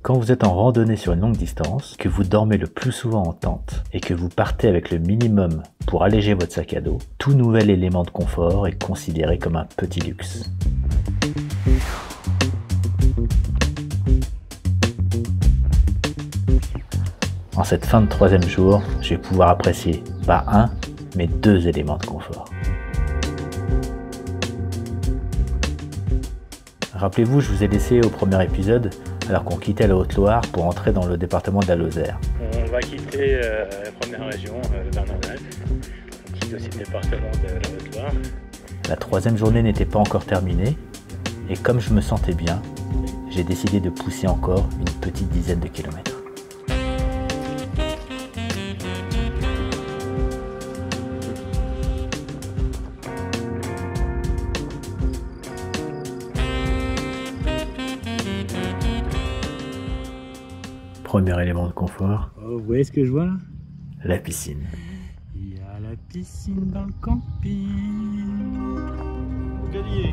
Quand vous êtes en randonnée sur une longue distance, que vous dormez le plus souvent en tente et que vous partez avec le minimum pour alléger votre sac à dos, tout nouvel élément de confort est considéré comme un petit luxe. En cette fin de troisième jour, je vais pouvoir apprécier pas un, mais deux éléments de confort. Rappelez-vous, je vous ai laissé au premier épisode alors qu'on quittait la Haute-Loire pour entrer dans le département de la Lozère. On va quitter la première région, Bernardin. On quitte aussi le département de la Haute-Loire. La troisième journée n'était pas encore terminée et comme je me sentais bien, j'ai décidé de pousser encore une petite dizaine de kilomètres. Premier élément de confort. Oh, vous voyez ce que je vois là? La piscine. Il y a la piscine dans le camping. Galier,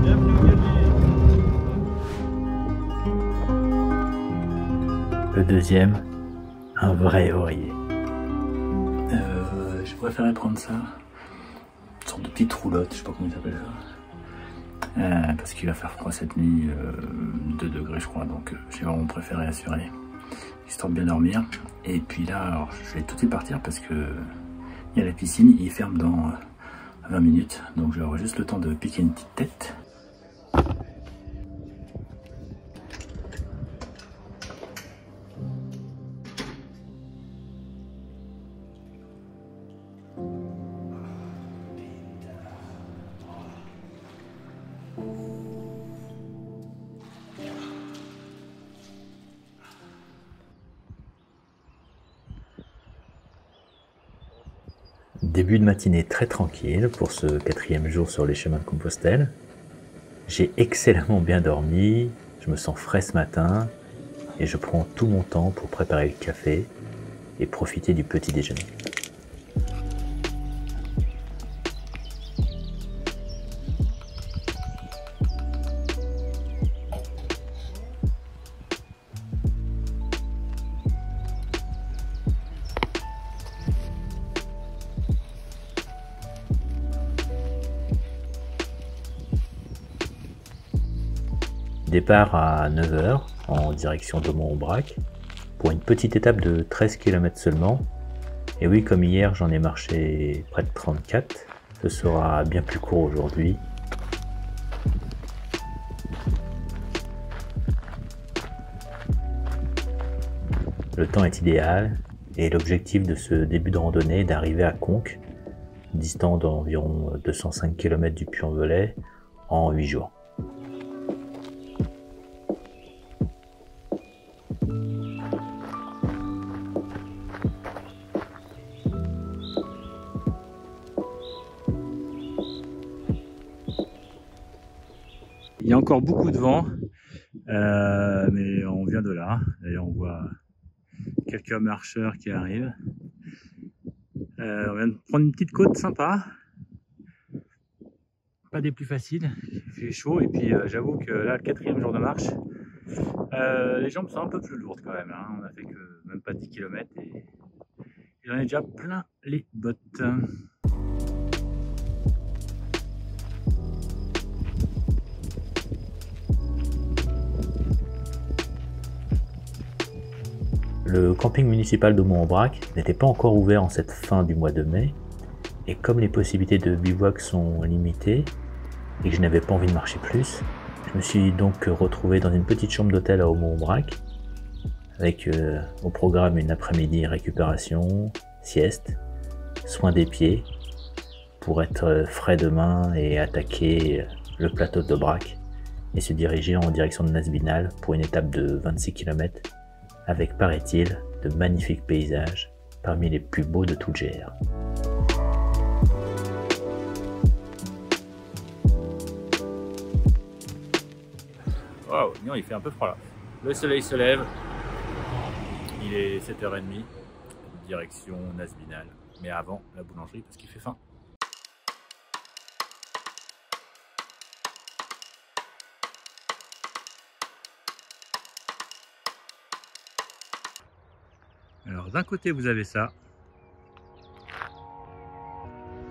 bienvenue au Galier. Le deuxième, un vrai oreiller. Je préférais prendre ça. Une sorte de petite roulotte, je sais pas comment il s'appelle ça. Parce qu'il va faire froid cette nuit, 2 degrés je crois, donc j'ai vraiment préféré assurer. Histoire de bien dormir. Et puis là, alors, je vais tout de suite partir parce que il y a la piscine, il ferme dans 20 minutes. Donc je vais avoir juste le temps de piquer une petite tête. Début de matinée très tranquille pour ce 4e jour sur les chemins de Compostelle. J'ai excellemment bien dormi, je me sens frais ce matin et je prends tout mon temps pour préparer le café et profiter du petit déjeuner. Départ à 9 h en direction d'Aumont-Aubrac pour une petite étape de 13 km seulement. Et oui, comme hier, j'en ai marché près de 34. Ce sera bien plus court aujourd'hui. Le temps est idéal et l'objectif de ce début de randonnée est d'arriver à Conques, distant d'environ 205 km du Puy-en-Velay, en 8 jours. Il y a encore beaucoup de vent, mais on vient de là. D'ailleurs, on voit quelques marcheurs qui arrivent. On vient de prendre une petite côte sympa. Pas des plus faciles, il fait chaud et puis j'avoue que là, le 4e jour de marche, les jambes sont un peu plus lourdes quand même. Hein. On a fait que même pas 10 km et j'en ai déjà plein les bottes. Le camping municipal d'Aumont-Aubrac n'était pas encore ouvert en cette fin du mois de mai, et comme les possibilités de bivouac sont limitées, et que je n'avais pas envie de marcher plus, je me suis donc retrouvé dans une petite chambre d'hôtel à Aumont-Aubrac, avec au programme une après-midi récupération, sieste, soin des pieds, pour être frais demain et attaquer le plateau d'Aubrac, et se diriger en direction de Nasbinal pour une étape de 26 km, avec, paraît-il, de magnifiques paysages, parmi les plus beaux de toute GR. Waouh, non, il fait un peu froid là. Le soleil se lève, il est 7h30, direction Nasbinal, mais avant la boulangerie parce qu'il fait faim. Alors d'un côté vous avez ça,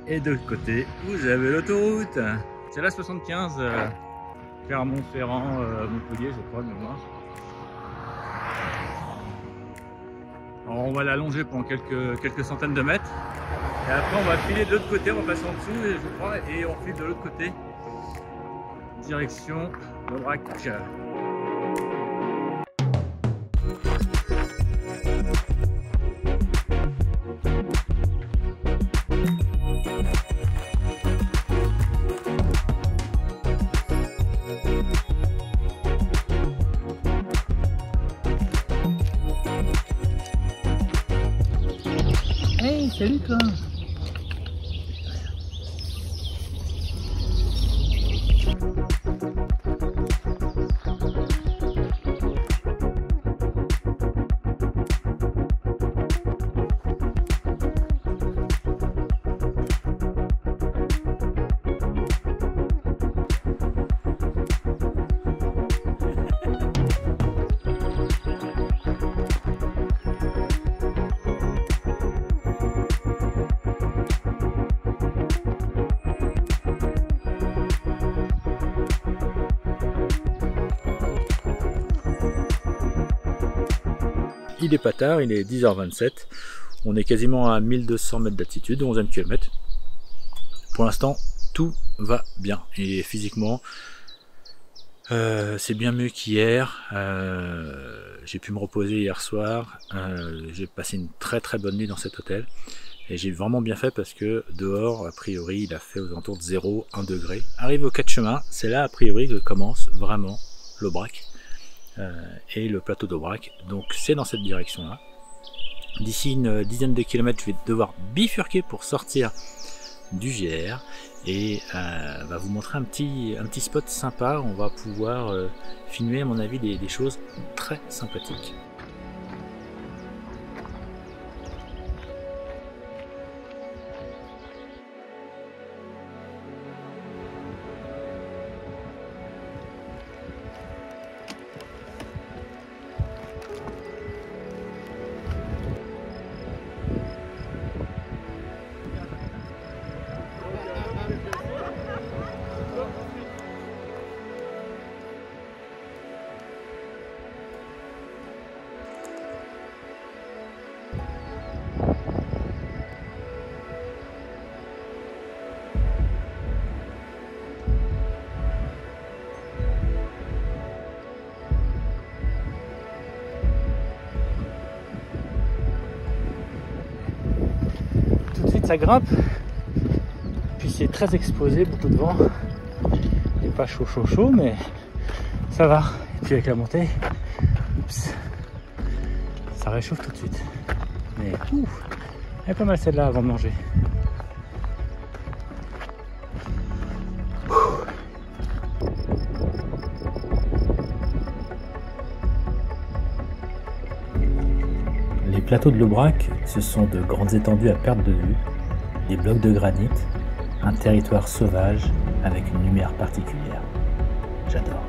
et de l'autre côté vous avez l'autoroute. C'est la 75 Clermont-Ferrand, Montpellier, je crois de mémoire. Alors on va l'allonger pendant quelques centaines de mètres. Et après on va filer de l'autre côté, on va passer en dessous je crois, et on file de l'autre côté. Direction l'Aubrac. Hey, salut toi! Il est pas tard, il est 10h27. On est quasiment à 1200 mètres d'altitude, 11e kilomètre. Pour l'instant, tout va bien. Et physiquement, c'est bien mieux qu'hier. J'ai pu me reposer hier soir. J'ai passé une très bonne nuit dans cet hôtel. Et j'ai vraiment bien fait parce que dehors, a priori, il a fait aux alentours de 0,1 degré. Arrive au 4 chemins, c'est là a priori que commence vraiment l'Aubrac. Et le plateau d'Aubrac, donc c'est dans cette direction là. D'ici une dizaine de kilomètres je vais devoir bifurquer pour sortir du GR et va vous montrer un petit spot sympa. On va pouvoir filmer à mon avis des choses très sympathiques. Ça grimpe, puis c'est très exposé, beaucoup de vent, et pas chaud, mais ça va. Et puis avec la montée, oups, ça réchauffe tout de suite. Mais ouf, elle est pas mal celle-là avant de manger. Les plateaux de l'Aubrac, ce sont de grandes étendues à perte de vue, des blocs de granit, un territoire sauvage avec une lumière particulière. J'adore.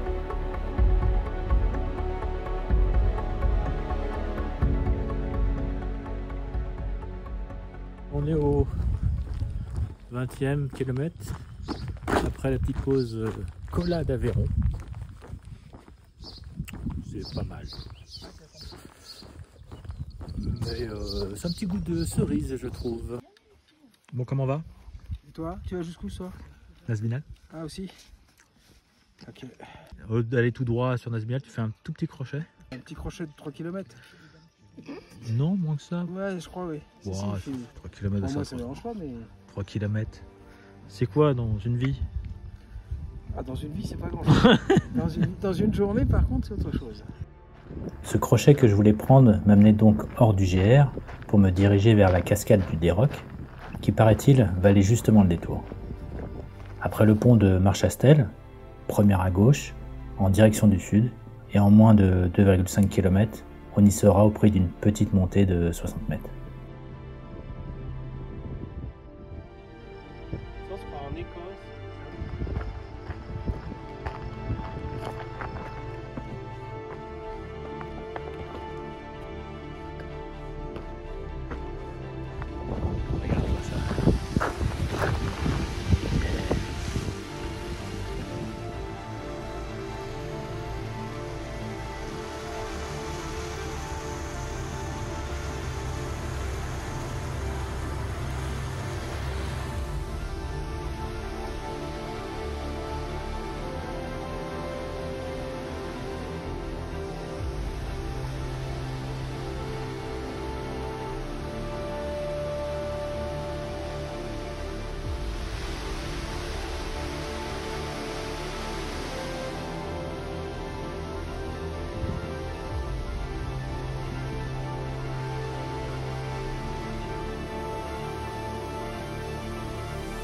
On est au 20e kilomètre, après la petite pause cola d'Aveyron. C'est pas mal. Mais c'est un petit goût de cerise, je trouve. Bon, comment va? Et toi, tu vas jusqu'où ce soir? Nasbinal. Ah aussi. Ok. Au lieu d'aller tout droit sur Nasbinal, tu fais un tout petit crochet. Un petit crochet de 3 km. Non, moins que ça. Ouais, je crois, oui. Wow, Si, 3 km de moi, ça. ça ne dérange pas, mais... 3 km. C'est quoi dans une vie? Ah, dans une vie, c'est pas grand-chose. dans une journée, par contre, c'est autre chose. Ce crochet que je voulais prendre m'amenait donc hors du GR pour me diriger vers la cascade du Déroc, qui paraît-il valait justement le détour. Après le pont de Marchastel, première à gauche, en direction du sud, et en moins de 2,5 km, on y sera au prix d'une petite montée de 60 mètres.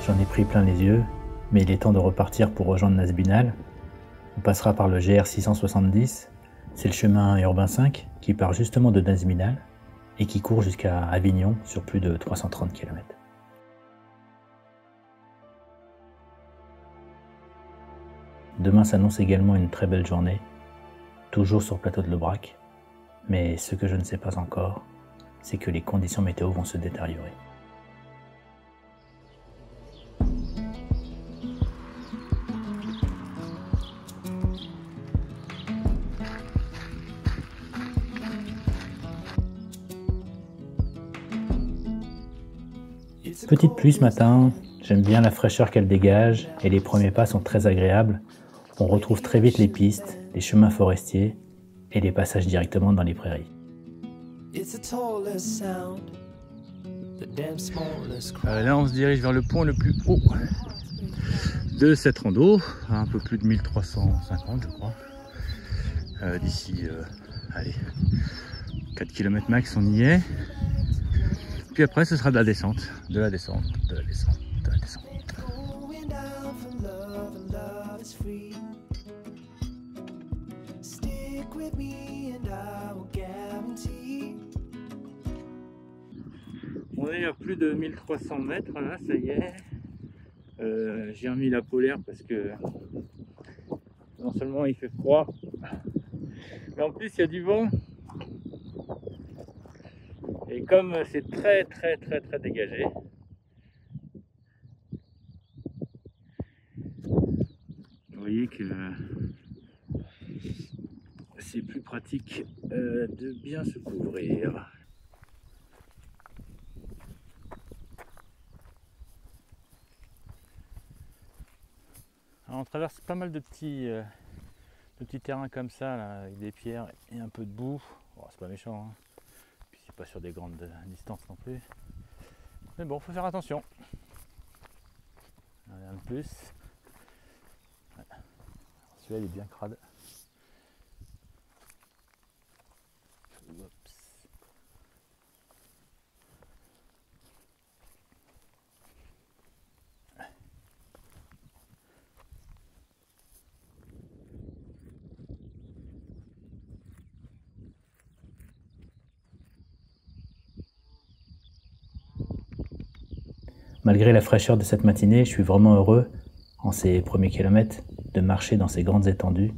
J'en ai pris plein les yeux, mais il est temps de repartir pour rejoindre Nazbinal. On passera par le GR 670, c'est le chemin urbain 5 qui part justement de Nazbinal et qui court jusqu'à Avignon sur plus de 330 km. Demain s'annonce également une très belle journée, toujours sur le plateau de l'Aubrac, mais ce que je ne sais pas encore, c'est que les conditions météo vont se détériorer. Petite pluie ce matin, j'aime bien la fraîcheur qu'elle dégage et les premiers pas sont très agréables. On retrouve très vite les pistes, les chemins forestiers et les passages directement dans les prairies. Là on se dirige vers le point le plus haut de cette rando, à un peu plus de 1350 je crois. D'ici, allez, 4 km max on y est. Puis après ce sera de la descente, de la descente, de la descente, de la descente. On est à plus de 1300 mètres là, ça y est. J'ai remis la polaire parce que non seulement il fait froid, mais en plus il y a du vent. Et comme c'est très dégagé, vous voyez que c'est plus pratique de bien se couvrir. Alors on traverse pas mal de petits terrains comme ça, là, avec des pierres et un peu de boue. Bon, c'est pas méchant, hein. Puis c'est pas sur des grandes distances non plus. Mais bon, faut faire attention. Rien de plus. Ouais. Celui-là il est bien crade. Oups. Malgré la fraîcheur de cette matinée, je suis vraiment heureux, en ces premiers kilomètres, de marcher dans ces grandes étendues.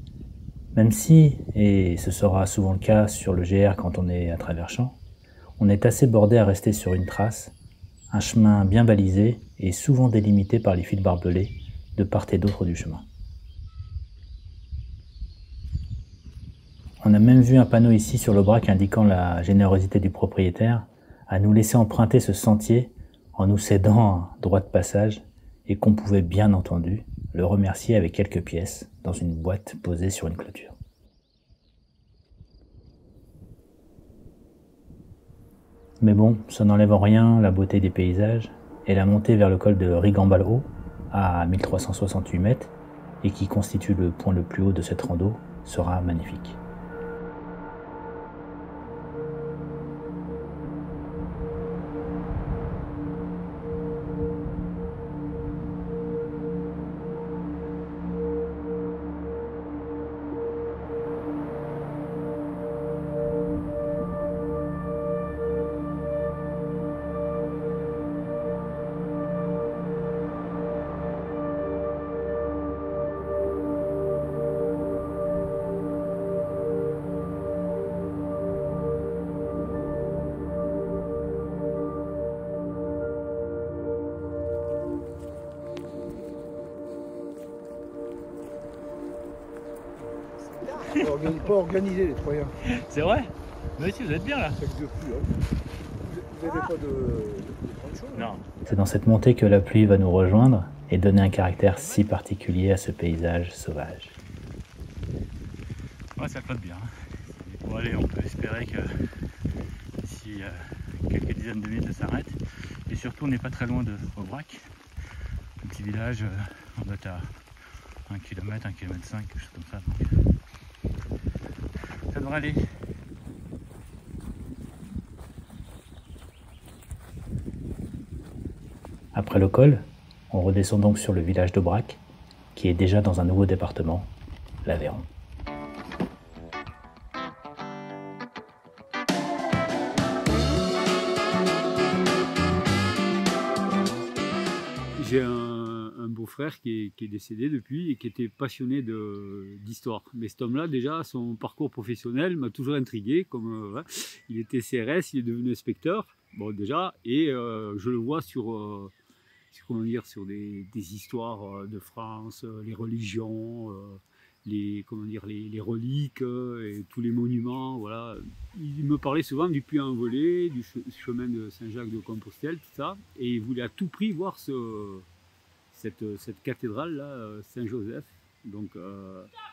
Même si, et ce sera souvent le cas sur le GR quand on est à travers champs, on est assez bordé à rester sur une trace, un chemin bien balisé et souvent délimité par les fils barbelés de part et d'autre du chemin. On a même vu un panneau ici sur l'Aubrac indiquant la générosité du propriétaire à nous laisser emprunter ce sentier en nous cédant un droit de passage et qu'on pouvait bien entendu le remercier avec quelques pièces dans une boîte posée sur une clôture. Mais bon, ça n'enlève en rien la beauté des paysages et la montée vers le col de Rigambal-Haut à 1368 mètres et qui constitue le point le plus haut de cette rando sera magnifique. Pas organisé les Troyens. C'est vrai? Mais si, vous êtes bien là. C'est que de pluie, hein. Vous n'avez pas de chaud? Non. C'est dans cette montée que la pluie va nous rejoindre et donner un caractère si particulier à ce paysage sauvage. Ouais, ça flotte bien. Bon allez, on peut espérer que d'ici quelques dizaines de minutes ça s'arrête. Et surtout on n'est pas très loin de Aubrac. Un petit village, on doit être à 1 km, 1,5 km, quelque chose comme ça. Donc, ça devrait aller. Après le col, On redescend donc sur le village d'Aubrac, qui est déjà dans un nouveau département, l'Aveyron. J'ai un beau-frère qui est décédé depuis et qui était passionné d'histoire. Mais cet homme-là, déjà, son parcours professionnel m'a toujours intrigué. Comme il était CRS, il est devenu inspecteur, bon déjà, et je le vois sur comment dire, sur des histoires de France, les religions, comment dire, les reliques et tous les monuments. Voilà. Il me parlait souvent du Puy-en-Velay, du chemin de Saint-Jacques-de-Compostelle, tout ça, et il voulait à tout prix voir cette cathédrale-là, Saint-Joseph, donc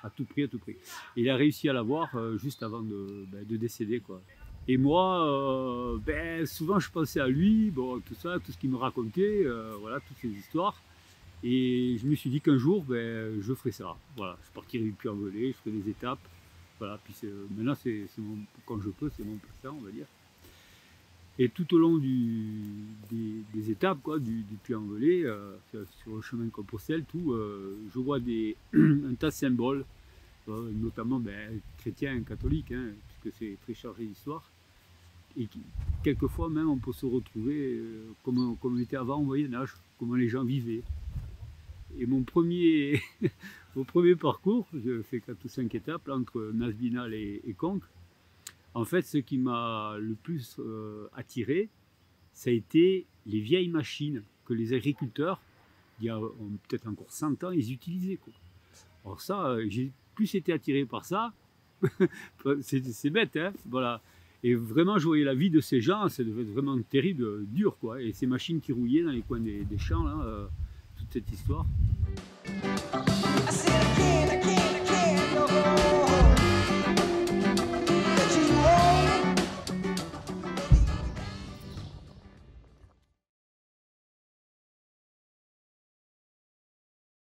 à tout prix, à tout prix. Et il a réussi à la voir juste avant de décéder, quoi. Et moi, souvent je pensais à lui, bon, tout ça, tout ce qu'il me racontait, voilà, toutes ces histoires. Et je me suis dit qu'un jour, je ferai ça. Voilà, je partirai du Puy-en-Velay, je ferai des étapes. Voilà, puis maintenant, quand je peux, c'est mon passe-temps, on va dire. Et tout au long des étapes, quoi, du Puy-en-Velay, sur le chemin de Compostelle, je vois un tas de symboles, notamment chrétiens et catholiques, hein, puisque c'est très chargé d'histoire. Et quelquefois même on peut se retrouver comme on était avant au Moyen-Âge, comment les gens vivaient. Et mon premier parcours, j'ai fait 4 ou 5 étapes là, entre Nasbinal et Conques. En fait, ce qui m'a le plus attiré, ça a été les vieilles machines que les agriculteurs, il y a peut-être encore 100 ans, ils utilisaient, quoi. Alors ça, j'ai plus été attiré par ça, c'est bête, hein, voilà. Et vraiment, je voyais la vie de ces gens, ça devait être vraiment terrible, dur, quoi. Et ces machines qui rouillaient dans les coins des champs, là, toute cette histoire.